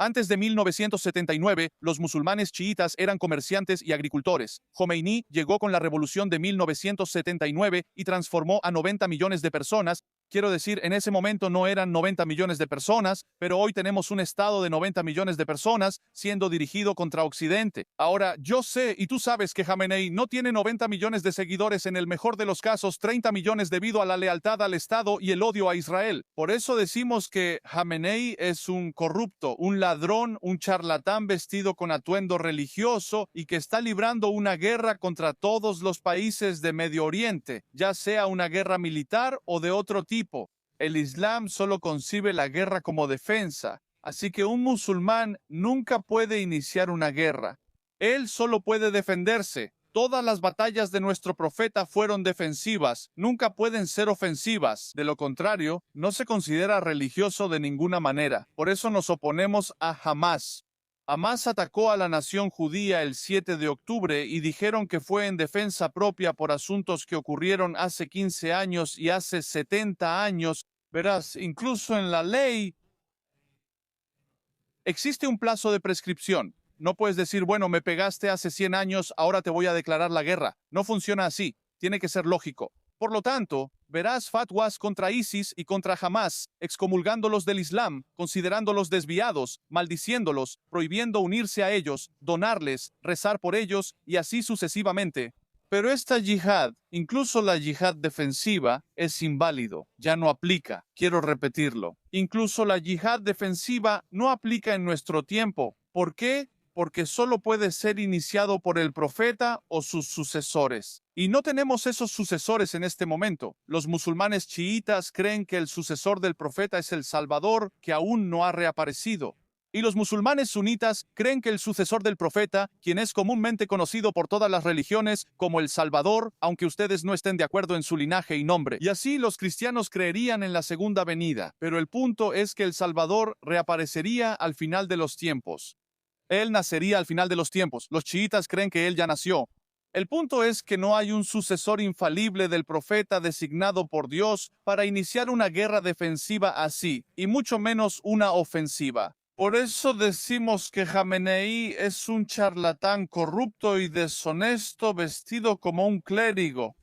Antes de 1979, los musulmanes chiitas eran comerciantes y agricultores. Jomeini llegó con la revolución de 1979 y transformó a 90 millones de personas. Quiero decir, en ese momento no eran 90 millones de personas, pero hoy tenemos un estado de 90 millones de personas siendo dirigido contra Occidente. Ahora, yo sé y tú sabes que Jamenei no tiene 90 millones de seguidores, en el mejor de los casos 30 millones debido a la lealtad al Estado y el odio a Israel. Por eso decimos que Jamenei es un corrupto, un ladrón, un charlatán vestido con atuendo religioso y que está librando una guerra contra todos los países de Medio Oriente, ya sea una guerra militar o de otro tipo. El Islam solo concibe la guerra como defensa, así que un musulmán nunca puede iniciar una guerra. Él solo puede defenderse. Todas las batallas de nuestro profeta fueron defensivas, nunca pueden ser ofensivas. De lo contrario, no se considera religioso de ninguna manera. Por eso nos oponemos a Hamás. Hamás atacó a la nación judía el 7 de octubre y dijeron que fue en defensa propia por asuntos que ocurrieron hace 15 años y hace 70 años. Verás, incluso en la ley existe un plazo de prescripción. No puedes decir, bueno, me pegaste hace 100 años, ahora te voy a declarar la guerra. No funciona así. Tiene que ser lógico. Por lo tanto, verás fatwas contra ISIS y contra Hamás, excomulgándolos del Islam, considerándolos desviados, maldiciéndolos, prohibiendo unirse a ellos, donarles, rezar por ellos y así sucesivamente. Pero esta yihad, incluso la yihad defensiva, es inválido, ya no aplica. Quiero repetirlo. Incluso la yihad defensiva no aplica en nuestro tiempo. ¿Por qué? Porque solo puede ser iniciado por el profeta o sus sucesores. Y no tenemos esos sucesores en este momento. Los musulmanes chiitas creen que el sucesor del profeta es el Salvador, que aún no ha reaparecido. Y los musulmanes sunitas creen que el sucesor del profeta, quien es comúnmente conocido por todas las religiones como el Salvador, aunque ustedes no estén de acuerdo en su linaje y nombre. Y así los cristianos creerían en la segunda venida. Pero el punto es que el Salvador reaparecería al final de los tiempos. Él nacería al final de los tiempos. Los chiitas creen que él ya nació. El punto es que no hay un sucesor infalible del profeta designado por Dios para iniciar una guerra defensiva así, y mucho menos una ofensiva. Por eso decimos que Jamenei es un charlatán corrupto y deshonesto vestido como un clérigo.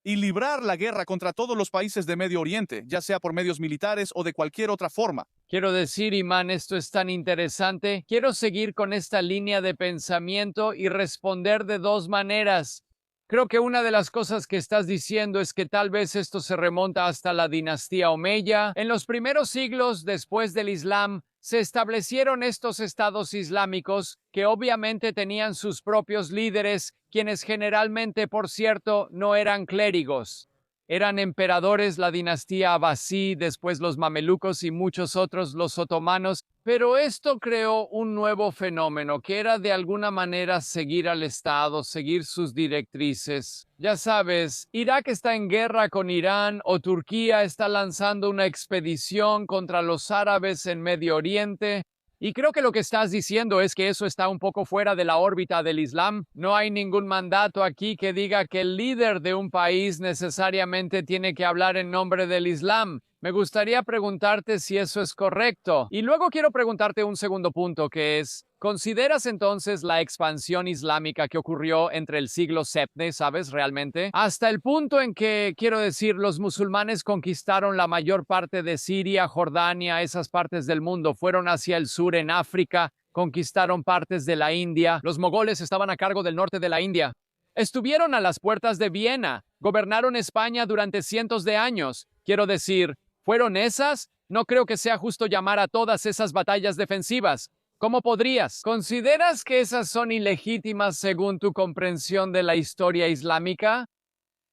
Y librar la guerra contra todos los países de Medio Oriente, ya sea por medios militares o de cualquier otra forma. Quiero decir, Imán, esto es tan interesante. Quiero seguir con esta línea de pensamiento y responder de dos maneras. Creo que una de las cosas que estás diciendo es que tal vez esto se remonta hasta la dinastía Omeya. En los primeros siglos después del Islam, se establecieron estos estados islámicos que obviamente tenían sus propios líderes, quienes generalmente, por cierto, no eran clérigos. Eran emperadores, la dinastía Abbasí, después los mamelucos y muchos otros, los otomanos, pero esto creó un nuevo fenómeno que era de alguna manera seguir al Estado, seguir sus directrices. Ya sabes, Irak está en guerra con Irán o Turquía está lanzando una expedición contra los árabes en Medio Oriente. Y creo que lo que estás diciendo es que eso está un poco fuera de la órbita del Islam. No hay ningún mandato aquí que diga que el líder de un país necesariamente tiene que hablar en nombre del Islam. Me gustaría preguntarte si eso es correcto. Y luego quiero preguntarte un segundo punto, que es, ¿consideras entonces la expansión islámica que ocurrió entre el siglo VII, sabes, realmente? Hasta el punto en que, quiero decir, los musulmanes conquistaron la mayor parte de Siria, Jordania, esas partes del mundo, fueron hacia el sur en África, conquistaron partes de la India. Los mogoles estaban a cargo del norte de la India. Estuvieron a las puertas de Viena, gobernaron España durante cientos de años. Quiero decir, ¿fueron esas? No creo que sea justo llamar a todas esas batallas defensivas. ¿Cómo podrías? ¿Consideras que esas son ilegítimas según tu comprensión de la historia islámica?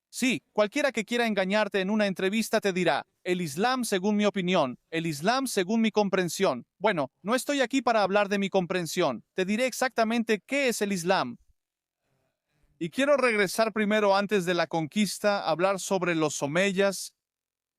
Sí, cualquiera que quiera engañarte en una entrevista te dirá, el Islam según mi opinión, el Islam según mi comprensión. Bueno, no estoy aquí para hablar de mi comprensión. Te diré exactamente qué es el Islam. Y quiero regresar primero antes de la conquista, hablar sobre los omeyas.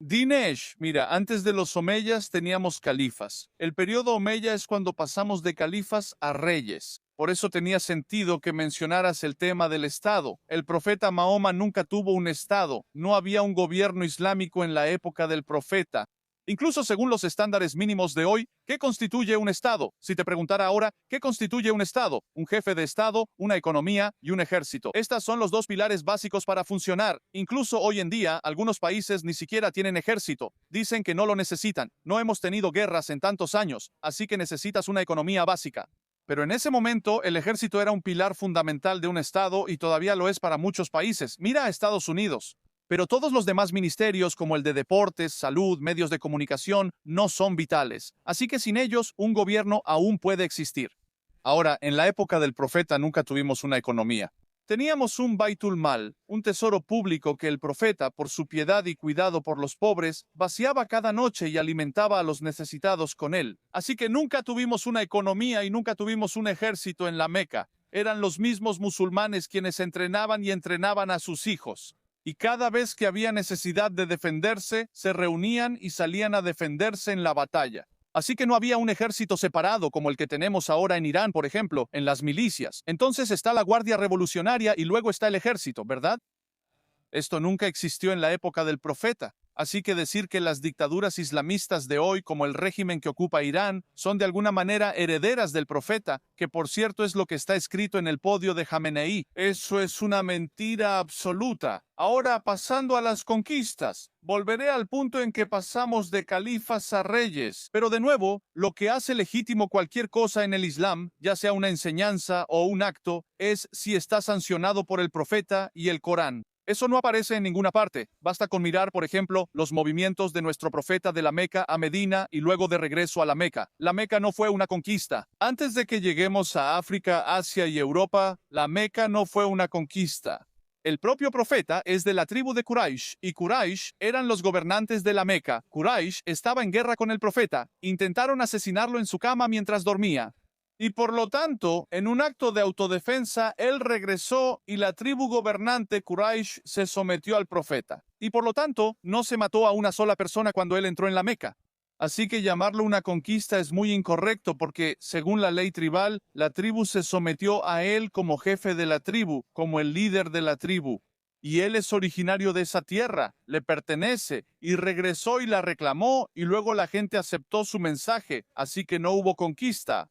Dinesh, mira, antes de los omeyas teníamos califas. El periodo omeya es cuando pasamos de califas a reyes. Por eso tenía sentido que mencionaras el tema del Estado. El profeta Mahoma nunca tuvo un Estado. No había un gobierno islámico en la época del profeta. Incluso según los estándares mínimos de hoy, ¿qué constituye un Estado? Si te preguntara ahora, ¿qué constituye un Estado? Un jefe de Estado, una economía y un ejército. Estas son los dos pilares básicos para funcionar. Incluso hoy en día, algunos países ni siquiera tienen ejército. Dicen que no lo necesitan. No hemos tenido guerras en tantos años, así que necesitas una economía básica. Pero en ese momento, el ejército era un pilar fundamental de un Estado y todavía lo es para muchos países. Mira a Estados Unidos. Pero todos los demás ministerios, como el de deportes, salud, medios de comunicación, no son vitales. Así que sin ellos, un gobierno aún puede existir. Ahora, en la época del profeta nunca tuvimos una economía. Teníamos un Baitul Mal, un tesoro público que el profeta, por su piedad y cuidado por los pobres, vaciaba cada noche y alimentaba a los necesitados con él. Así que nunca tuvimos una economía y nunca tuvimos un ejército en la Meca. Eran los mismos musulmanes quienes entrenaban y entrenaban a sus hijos. Y cada vez que había necesidad de defenderse, se reunían y salían a defenderse en la batalla. Así que no había un ejército separado como el que tenemos ahora en Irán, por ejemplo, en las milicias. Entonces está la Guardia Revolucionaria y luego está el ejército, ¿verdad? Esto nunca existió en la época del profeta. Así que decir que las dictaduras islamistas de hoy, como el régimen que ocupa Irán, son de alguna manera herederas del profeta, que por cierto es lo que está escrito en el podio de Jamenei, eso es una mentira absoluta. Ahora, pasando a las conquistas, volveré al punto en que pasamos de califas a reyes. Pero de nuevo, lo que hace legítimo cualquier cosa en el Islam, ya sea una enseñanza o un acto, es si está sancionado por el profeta y el Corán. Eso no aparece en ninguna parte. Basta con mirar, por ejemplo, los movimientos de nuestro profeta de la Meca a Medina y luego de regreso a la Meca. La Meca no fue una conquista. Antes de que lleguemos a África, Asia y Europa, la Meca no fue una conquista. El propio profeta es de la tribu de Quraysh, y Quraysh eran los gobernantes de la Meca. Quraysh estaba en guerra con el profeta. Intentaron asesinarlo en su cama mientras dormía. Y por lo tanto, en un acto de autodefensa, él regresó y la tribu gobernante Quraysh se sometió al profeta. Y por lo tanto, no se mató a una sola persona cuando él entró en la Meca. Así que llamarlo una conquista es muy incorrecto porque, según la ley tribal, la tribu se sometió a él como jefe de la tribu, como el líder de la tribu. Y él es originario de esa tierra, le pertenece, y regresó y la reclamó, y luego la gente aceptó su mensaje, así que no hubo conquista.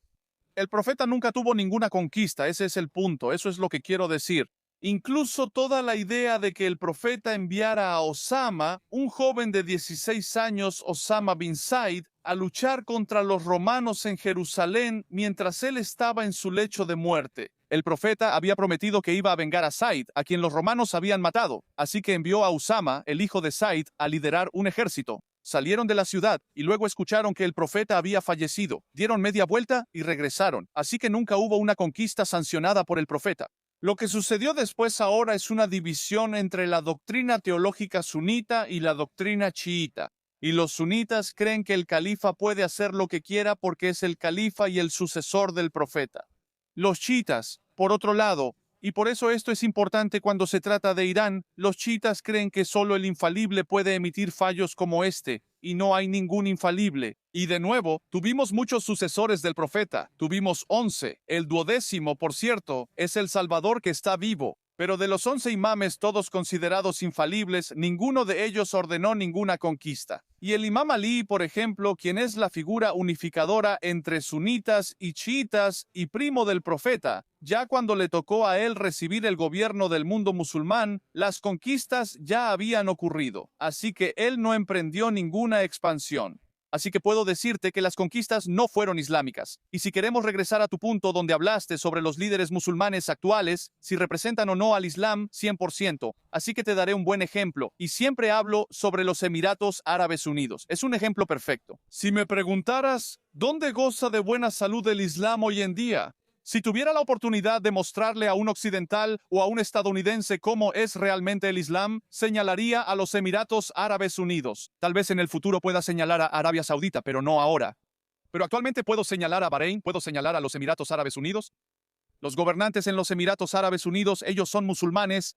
El profeta nunca tuvo ninguna conquista, ese es el punto, eso es lo que quiero decir. Incluso toda la idea de que el profeta enviara a Osama, un joven de 16 años, Osama bin Said, a luchar contra los romanos en Jerusalén mientras él estaba en su lecho de muerte. El profeta había prometido que iba a vengar a Said, a quien los romanos habían matado, así que envió a Usama, el hijo de Said, a liderar un ejército. Salieron de la ciudad y luego escucharon que el profeta había fallecido. Dieron media vuelta y regresaron. Así que nunca hubo una conquista sancionada por el profeta. Lo que sucedió después ahora es una división entre la doctrina teológica sunita y la doctrina chiita. Y los sunitas creen que el califa puede hacer lo que quiera porque es el califa y el sucesor del profeta. Los chiitas, por otro lado, y por eso esto es importante cuando se trata de Irán, los chiitas creen que solo el infalible puede emitir fallos como este, y no hay ningún infalible. Y de nuevo, tuvimos muchos sucesores del profeta, tuvimos 11. El 12º, por cierto, es el Salvador que está vivo. Pero de los 11 imames, todos considerados infalibles, ninguno de ellos ordenó ninguna conquista. Y el imam Ali, por ejemplo, quien es la figura unificadora entre sunitas y chiitas y primo del profeta, ya cuando le tocó a él recibir el gobierno del mundo musulmán, las conquistas ya habían ocurrido, así que él no emprendió ninguna expansión. Así que puedo decirte que las conquistas no fueron islámicas. Y si queremos regresar a tu punto donde hablaste sobre los líderes musulmanes actuales, si representan o no al Islam, 100%. Así que te daré un buen ejemplo. Y siempre hablo sobre los Emiratos Árabes Unidos. Es un ejemplo perfecto. Si me preguntaras, ¿dónde goza de buena salud el Islam hoy en día? Si tuviera la oportunidad de mostrarle a un occidental o a un estadounidense cómo es realmente el Islam, señalaría a los Emiratos Árabes Unidos. Tal vez en el futuro pueda señalar a Arabia Saudita, pero no ahora. Pero actualmente puedo señalar a Bahrein, puedo señalar a los Emiratos Árabes Unidos. Los gobernantes en los Emiratos Árabes Unidos, ellos son musulmanes.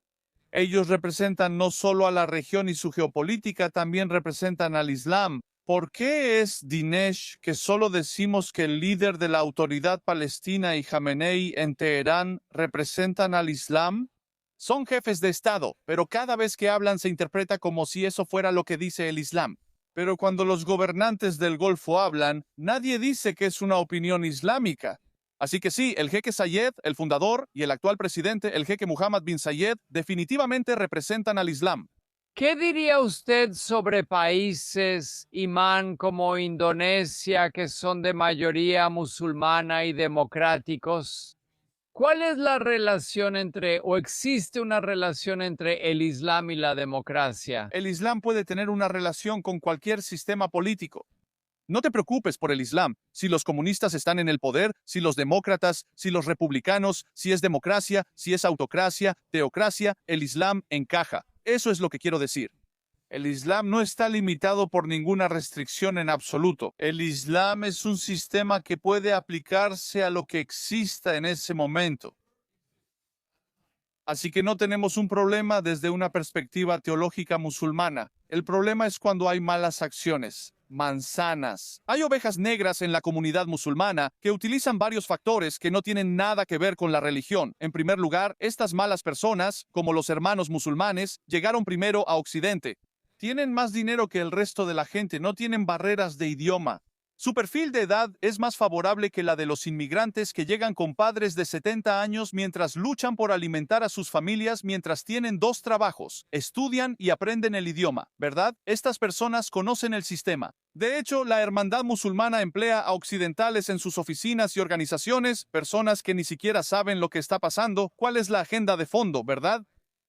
Ellos representan no solo a la región y su geopolítica, también representan al Islam. ¿Por qué es, Dinesh, que solo decimos que el líder de la autoridad palestina y Jamenei en Teherán representan al Islam? Son jefes de Estado, pero cada vez que hablan se interpreta como si eso fuera lo que dice el Islam. Pero cuando los gobernantes del Golfo hablan, nadie dice que es una opinión islámica. Así que sí, el jeque Zayed, el fundador, y el actual presidente, el jeque Mohammed bin Zayed, definitivamente representan al Islam. ¿Qué diría usted sobre países, imán, como Indonesia, que son de mayoría musulmana y democráticos? ¿Cuál es la relación entre, o existe una relación entre el Islam y la democracia? El Islam puede tener una relación con cualquier sistema político. No te preocupes por el Islam. Si los comunistas están en el poder, si los demócratas, si los republicanos, si es democracia, si es autocracia, teocracia, el Islam encaja. Eso es lo que quiero decir. El Islam no está limitado por ninguna restricción en absoluto. El Islam es un sistema que puede aplicarse a lo que exista en ese momento. Así que no tenemos un problema desde una perspectiva teológica musulmana. El problema es cuando hay malas acciones. Manzanas. Hay ovejas negras en la comunidad musulmana que utilizan varios factores que no tienen nada que ver con la religión. En primer lugar, estas malas personas, como los hermanos musulmanes, llegaron primero a Occidente. Tienen más dinero que el resto de la gente, no tienen barreras de idioma. Su perfil de edad es más favorable que la de los inmigrantes que llegan con padres de 70 años mientras luchan por alimentar a sus familias mientras tienen 2 trabajos, estudian y aprenden el idioma, ¿verdad? Estas personas conocen el sistema. De hecho, la hermandad musulmana emplea a occidentales en sus oficinas y organizaciones, personas que ni siquiera saben lo que está pasando, cuál es la agenda de fondo, ¿verdad?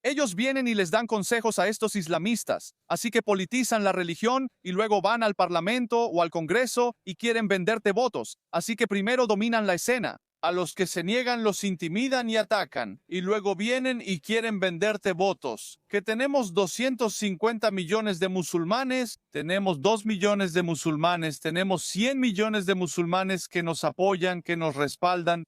Ellos vienen y les dan consejos a estos islamistas, así que politizan la religión y luego van al Parlamento o al Congreso y quieren venderte votos, así que primero dominan la escena. A los que se niegan los intimidan y atacan, y luego vienen y quieren venderte votos. Que tenemos 250 millones de musulmanes, tenemos 2 millones de musulmanes, tenemos 100 millones de musulmanes que nos apoyan, que nos respaldan.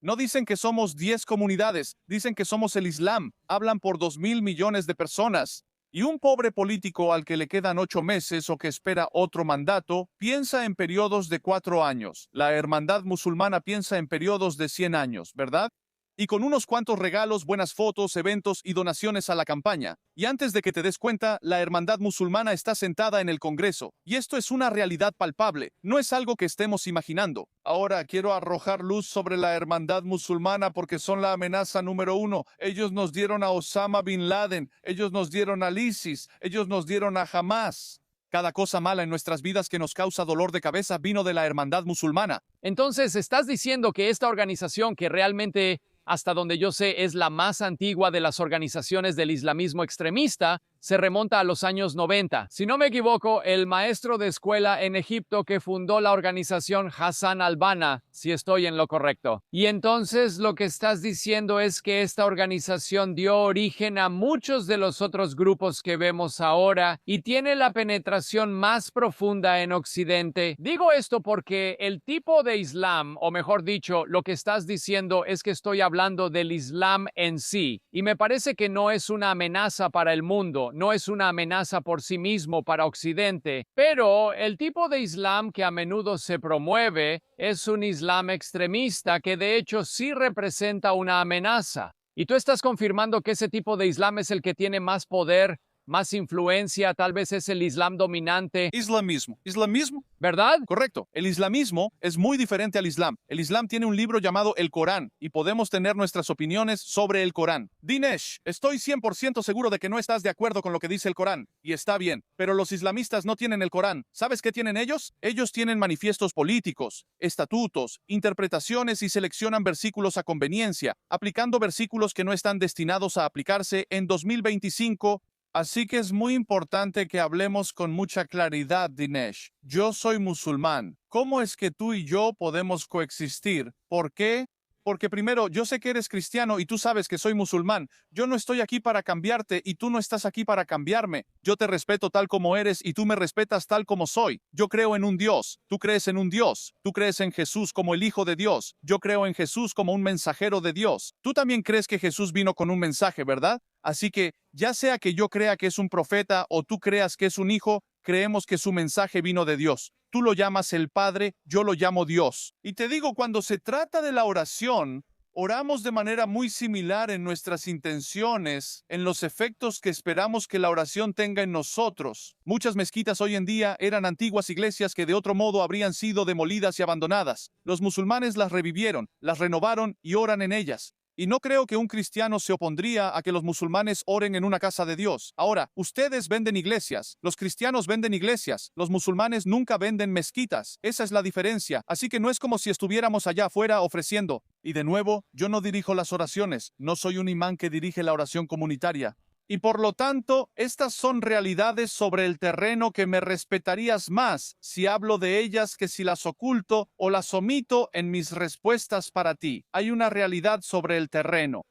No dicen que somos 10 comunidades, dicen que somos el Islam. Hablan por 2.000 millones de personas. Y un pobre político al que le quedan 8 meses o que espera otro mandato, piensa en periodos de 4 años. La hermandad musulmana piensa en periodos de 100 años, ¿verdad? Y con unos cuantos regalos, buenas fotos, eventos y donaciones a la campaña. Y antes de que te des cuenta, la hermandad musulmana está sentada en el Congreso. Y esto es una realidad palpable, no es algo que estemos imaginando. Ahora quiero arrojar luz sobre la hermandad musulmana porque son la amenaza número 1. Ellos nos dieron a Osama Bin Laden, ellos nos dieron al ISIS, ellos nos dieron a Hamas. Cada cosa mala en nuestras vidas que nos causa dolor de cabeza vino de la hermandad musulmana. Entonces, ¿estás diciendo que esta organización, que realmente, hasta donde yo sé, es la más antigua de las organizaciones del islamismo extremista, se remonta a los años 90? Si no me equivoco, el maestro de escuela en Egipto que fundó la organización Hassan al-Banna, si estoy en lo correcto. Y entonces lo que estás diciendo es que esta organización dio origen a muchos de los otros grupos que vemos ahora y tiene la penetración más profunda en Occidente. Digo esto porque el tipo de Islam, o mejor dicho, lo que estás diciendo es que estoy hablando del Islam en sí, y me parece que no es una amenaza para el mundo. No es una amenaza por sí mismo para Occidente, pero el tipo de Islam que a menudo se promueve es un Islam extremista que de hecho sí representa una amenaza. Y tú estás confirmando que ese tipo de Islam es el que tiene más poder, más influencia, tal vez es el Islam dominante. Islamismo. ¿Islamismo? ¿Verdad? Correcto. El islamismo es muy diferente al Islam. El Islam tiene un libro llamado el Corán y podemos tener nuestras opiniones sobre el Corán. Dinesh, estoy 100% seguro de que no estás de acuerdo con lo que dice el Corán. Y está bien, pero los islamistas no tienen el Corán. ¿Sabes qué tienen ellos? Ellos tienen manifiestos políticos, estatutos, interpretaciones y seleccionan versículos a conveniencia, aplicando versículos que no están destinados a aplicarse en 2025. Así que es muy importante que hablemos con mucha claridad, Dinesh. Yo soy musulmán. ¿Cómo es que tú y yo podemos coexistir? ¿Por qué? Porque primero, yo sé que eres cristiano y tú sabes que soy musulmán. Yo no estoy aquí para cambiarte y tú no estás aquí para cambiarme. Yo te respeto tal como eres y tú me respetas tal como soy. Yo creo en un Dios. Tú crees en un Dios. Tú crees en Jesús como el Hijo de Dios. Yo creo en Jesús como un mensajero de Dios. Tú también crees que Jesús vino con un mensaje, ¿verdad? Así que, ya sea que yo crea que es un profeta o tú creas que es un hijo, creemos que su mensaje vino de Dios. Tú lo llamas el Padre, yo lo llamo Dios. Y te digo, cuando se trata de la oración, Oramos de manera muy similar en nuestras intenciones, en los efectos que esperamos que la oración tenga en nosotros. Muchas mezquitas hoy en día eran antiguas iglesias que de otro modo habrían sido demolidas y abandonadas. Los musulmanes las revivieron, las renovaron y oran en ellas. Y no creo que un cristiano se opondría a que los musulmanes oren en una casa de Dios. Ahora, ustedes venden iglesias, los cristianos venden iglesias, los musulmanes nunca venden mezquitas. Esa es la diferencia. Así que no es como si estuviéramos allá afuera ofreciendo. Y de nuevo, yo no dirijo las oraciones, no soy un imán que dirige la oración comunitaria. Y por lo tanto, estas son realidades sobre el terreno que me respetarías más si hablo de ellas que si las oculto o las omito en mis respuestas para ti. Hay una realidad sobre el terreno.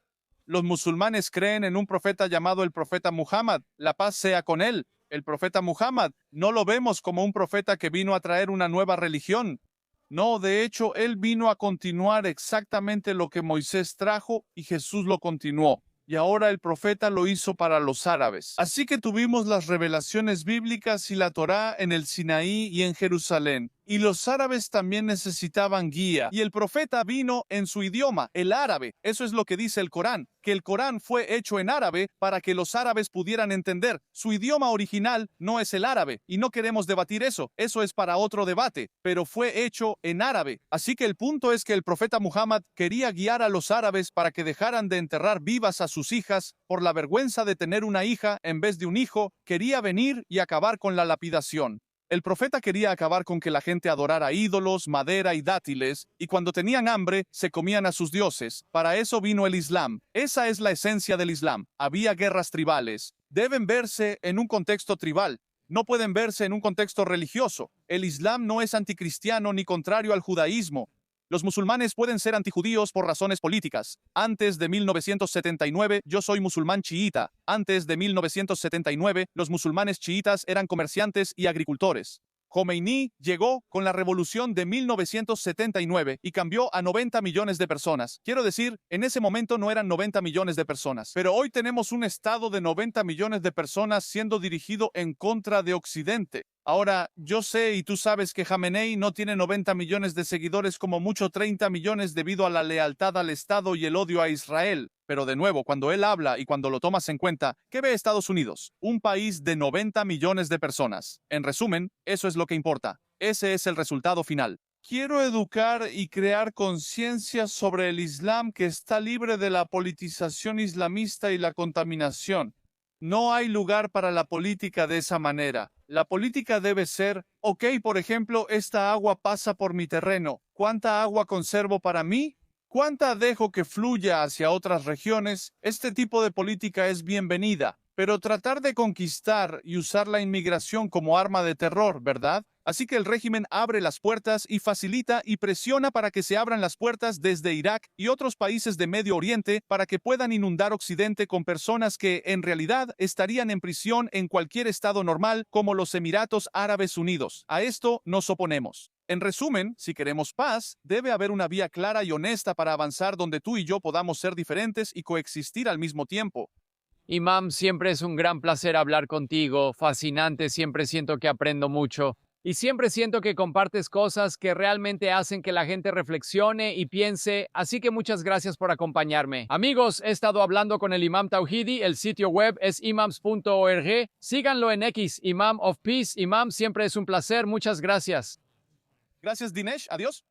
Los musulmanes creen en un profeta llamado el profeta Muhammad. La paz sea con él. El profeta Muhammad no lo vemos como un profeta que vino a traer una nueva religión. No, de hecho, él vino a continuar exactamente lo que Moisés trajo y Jesús lo continuó. Y ahora el profeta lo hizo para los árabes. Así que tuvimos las revelaciones bíblicas y la Torá en el Sinaí y en Jerusalén. Y los árabes también necesitaban guía. Y el profeta vino en su idioma, el árabe. Eso es lo que dice el Corán, que el Corán fue hecho en árabe para que los árabes pudieran entender. Su idioma original no es el árabe, y no queremos debatir eso. Eso es para otro debate, pero fue hecho en árabe. Así que el punto es que el profeta Muhammad quería guiar a los árabes para que dejaran de enterrar vivas a sus hijas por la vergüenza de tener una hija en vez de un hijo. Quería venir y acabar con la lapidación. El profeta quería acabar con que la gente adorara ídolos, madera y dátiles, y cuando tenían hambre, se comían a sus dioses. Para eso vino el Islam. Esa es la esencia del Islam. Había guerras tribales. Deben verse en un contexto tribal. No pueden verse en un contexto religioso. El Islam no es anticristiano ni contrario al judaísmo. Los musulmanes pueden ser antijudíos por razones políticas. Antes de 1979, yo soy musulmán chiita. Antes de 1979, los musulmanes chiitas eran comerciantes y agricultores. Khomeini llegó con la revolución de 1979 y cambió a 90 millones de personas. Quiero decir, en ese momento no eran 90 millones de personas, pero hoy tenemos un estado de 90 millones de personas siendo dirigido en contra de Occidente. Ahora, yo sé y tú sabes que Jamenei no tiene 90 millones de seguidores, como mucho 30 millones debido a la lealtad al Estado y el odio a Israel. Pero de nuevo, cuando él habla y cuando lo tomas en cuenta, ¿qué ve Estados Unidos? Un país de 90 millones de personas. En resumen, eso es lo que importa. Ese es el resultado final. Quiero educar y crear conciencia sobre el Islam que está libre de la politización islamista y la contaminación. No hay lugar para la política de esa manera. La política debe ser, ok, por ejemplo, esta agua pasa por mi terreno. ¿Cuánta agua conservo para mí? ¿Cuánta dejo que fluya hacia otras regiones? Este tipo de política es bienvenida, pero tratar de conquistar y usar la inmigración como arma de terror, ¿verdad? Así que el régimen abre las puertas y facilita y presiona para que se abran las puertas desde Irak y otros países de Medio Oriente para que puedan inundar Occidente con personas que, en realidad, estarían en prisión en cualquier estado normal, como los Emiratos Árabes Unidos. A esto nos oponemos. En resumen, si queremos paz, debe haber una vía clara y honesta para avanzar donde tú y yo podamos ser diferentes y coexistir al mismo tiempo. Imam, siempre es un gran placer hablar contigo, fascinante, siempre siento que aprendo mucho. Y siempre siento que compartes cosas que realmente hacen que la gente reflexione y piense, así que muchas gracias por acompañarme. Amigos, he estado hablando con el Imam Tauhidi, el sitio web es imams.org. Síganlo en X, Imam of Peace. Imam, siempre es un placer, muchas gracias. Gracias, Dinesh. Adiós.